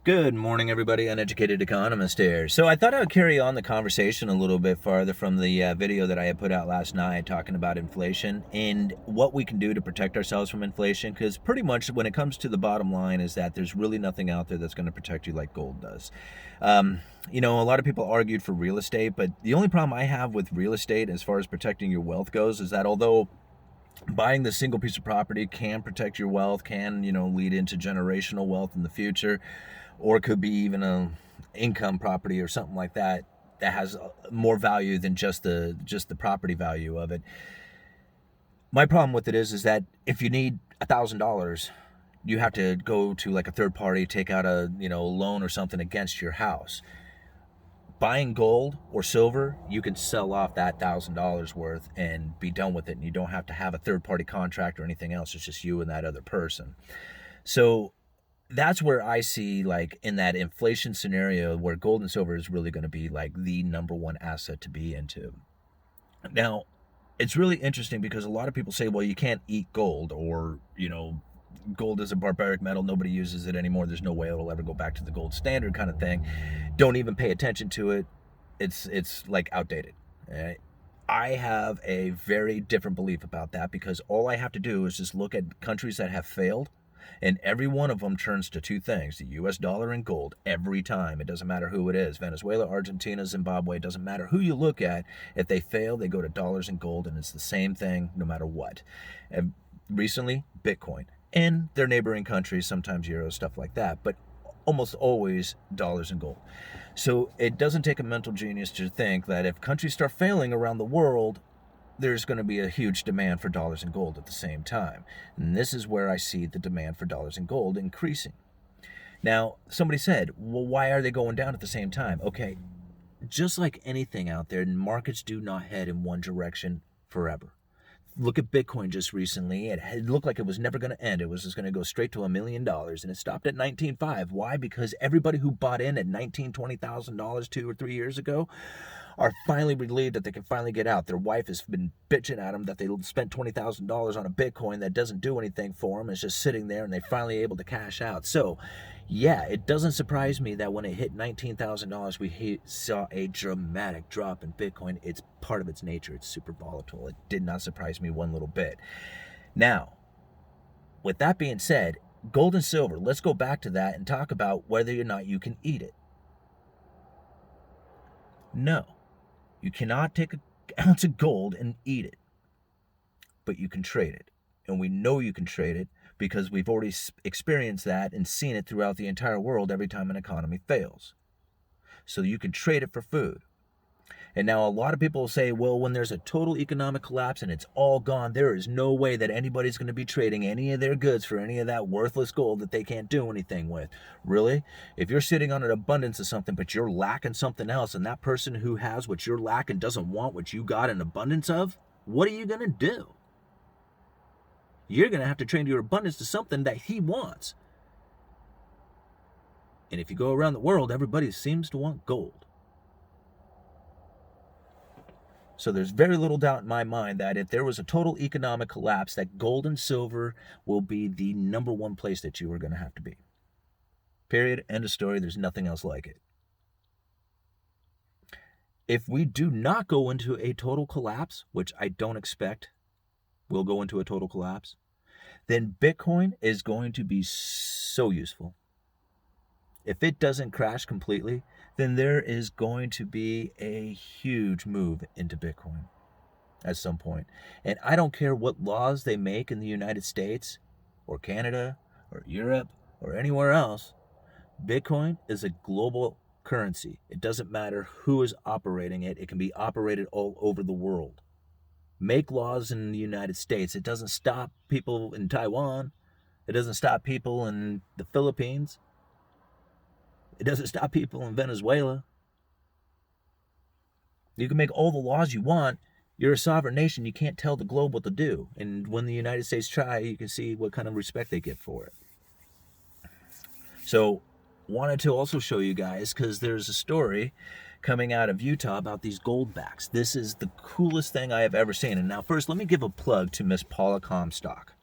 Good morning, everybody. Uneducated Economist here. So I thought I would carry on the conversation a little bit farther from the video that I had put out last night talking about inflation and what we can do to protect ourselves from inflation, because pretty much when it comes to the bottom line is that there's really nothing out there that's going to protect you like gold does. A lot of people argued for real estate, but the only problem I have with real estate as far as protecting your wealth goes is that although buying the single piece of property can protect your wealth, can, lead into generational wealth in the future, or it could be even a income property or something like that that has more value than just the property value of it. My problem with it is that if you need $1,000, you have to go to like a third party, take out a loan or something against your house. Buying gold or silver, you can sell off that $1,000 worth and be done with it, and you don't have to have a third-party contract or anything else. It's just you and that other person. So that's where I see, like, in that inflation scenario, where gold and silver is really going to be like the number one asset to be into. Now, it's really interesting because a lot of people say, well, you can't eat gold, or gold is a barbaric metal, nobody uses it anymore, there's no way it'll ever go back to the gold standard kind of thing. Don't even pay attention to it. It's like outdated. Right? I have a very different belief about that, because all I have to do is just look at countries that have failed, and every one of them turns to two things: the US dollar and gold, every time. It doesn't matter who it is: Venezuela, Argentina, Zimbabwe. It doesn't matter who you look at. If they fail, they go to dollars and gold, and it's the same thing no matter what. And recently, Bitcoin. And their neighboring countries, sometimes euros, stuff like that, but almost always dollars and gold. So it doesn't take a mental genius to think that if countries start failing around the world, there's going to be a huge demand for dollars and gold at the same time. And this is where I see the demand for dollars and gold increasing. Now, somebody said, well, why are they going down at the same time? Okay, just like anything out there, markets do not head in one direction forever. Look at Bitcoin just recently. It looked like it was never going to end. It was just going to go straight to $1 million, and it stopped at 19.5. Why? Because everybody who bought in at $19,000, $20,000 2 or 3 years ago are finally relieved that they can finally get out. Their wife has been bitching at them that they spent $20,000 on a Bitcoin that doesn't do anything for them. It's just sitting there, and they're finally able to cash out. So, yeah, it doesn't surprise me that when it hit $19,000, we saw a dramatic drop in Bitcoin. It's part of its nature. It's super volatile. It did not surprise me one little bit. Now, with that being said, gold and silver, let's go back to that and talk about whether or not you can eat it. No, you cannot take an ounce of gold and eat it, but you can trade it. And we know you can trade it because we've already experienced that and seen it throughout the entire world every time an economy fails. So you can trade it for food. And now a lot of people will say, well, when there's a total economic collapse and it's all gone, there is no way that anybody's going to be trading any of their goods for any of that worthless gold that they can't do anything with. Really? If you're sitting on an abundance of something, but you're lacking something else, and that person who has what you're lacking doesn't want what you got an abundance of, what are you going to do? You're going to have to trade your abundance to something that he wants. And if you go around the world, everybody seems to want gold. So there's very little doubt in my mind that if there was a total economic collapse, that gold and silver will be the number one place that you are going to have to be. Period. End of story. There's nothing else like it. If we do not go into a total collapse, which I don't expect will go into a total collapse, then Bitcoin is going to be so useful. If it doesn't crash completely, then there is going to be a huge move into Bitcoin at some point. And I don't care what laws they make in the United States or Canada or Europe or anywhere else. Bitcoin is a global currency. It doesn't matter who is operating it. It can be operated all over the world. Make laws in the United States. It doesn't stop people in Taiwan. It doesn't stop people in the Philippines. It doesn't stop people in Venezuela. You can make all the laws you want. You're a sovereign nation. You can't tell the globe what to do. And when the United States try, you can see what kind of respect they get for it. So, wanted to also show you guys, because there's a story coming out of Utah about these Goldbacks. This is the coolest thing I have ever seen. And now first, let me give a plug to Miss Paula Comstock.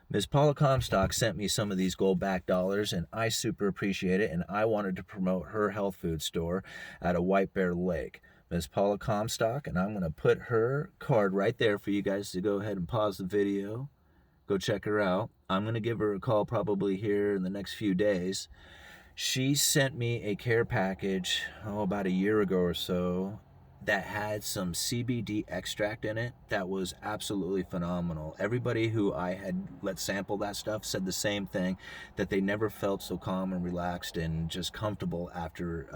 Ms. Paula Comstock sent me some of these Goldback dollars, and I super appreciate it, and I wanted to promote her health food store at a White Bear Lake. Ms. Paula Comstock, and I'm going to put her card right there for you guys to go ahead and pause the video. Go check her out. I'm going to give her a call probably here in the next few days. She sent me a care package, about a year ago or so, that had some CBD extract in it that was absolutely phenomenal. Everybody who I had let sample that stuff said the same thing, that they never felt so calm and relaxed and just comfortable after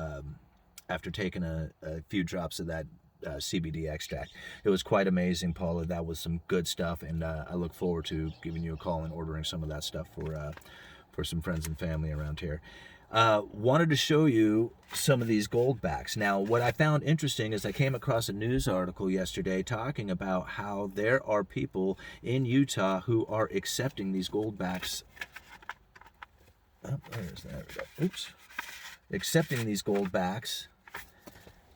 taking a few drops of that CBD extract. It was quite amazing, Paula. That was some good stuff, and I look forward to giving you a call and ordering some of that stuff for some friends and family around here. Wanted to show you some of these Goldbacks. Now, what I found interesting is I came across a news article yesterday talking about how there are people in Utah who are accepting these Goldbacks. Oh, there's that. Oops. Accepting these Goldbacks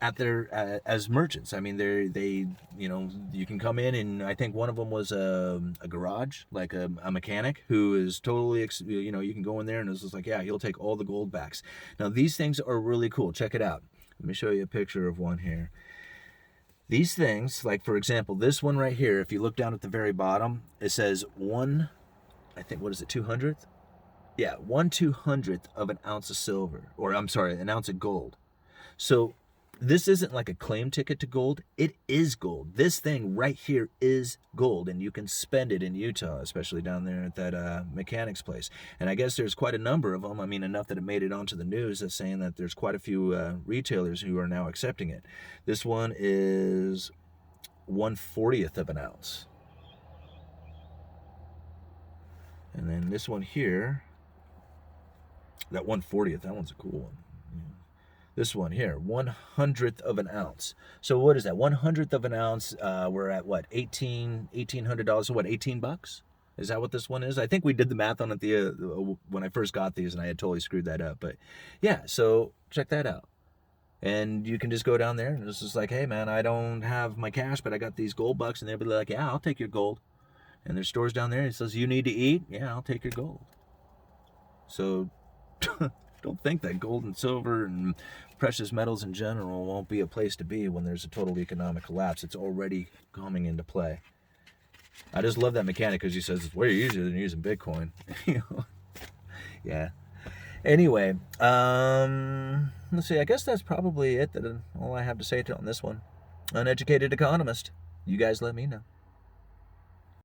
at their as merchants. I mean, they you can come in, and I think one of them was a garage, like a mechanic who is totally, you can go in there and it's just like, yeah, he'll take all the Goldbacks. Now, these things are really cool. Check it out. Let me show you a picture of one here. These things, like for example, this one right here, if you look down at the very bottom, it says I think, what is it, 200th? Yeah, 1/200th of an ounce of silver, or I'm sorry, an ounce of gold. So this isn't like a claim ticket to gold. It is gold. This thing right here is gold, and you can spend it in Utah, especially down there at that mechanic's place. And I guess there's quite a number of them. I mean, enough that it made it onto the news that's saying that there's quite a few retailers who are now accepting it. This one is 1/40th of an ounce. And then this one here, that 1/40th, that one's a cool one. This one here, 1/100th of an ounce. So what is that? 1/100th of an ounce. We're at what, $1,800? So what, $18? Is that what this one is? I think we did the math on it when I first got these, and I had totally screwed that up. But yeah, so check that out. And you can just go down there and it's just like, hey man, I don't have my cash, but I got these Goldbucks, and they'll be like, yeah, I'll take your gold. And there's stores down there, and it says, you need to eat? Yeah, I'll take your gold. So don't think that gold and silver and precious metals in general won't be a place to be when there's a total economic collapse. It's already coming into play. I just love that mechanic because he says it's way easier than using Bitcoin. Yeah. Anyway, let's see. I guess that's probably it. All I have to say on this one. Uneducated Economist. You guys let me know.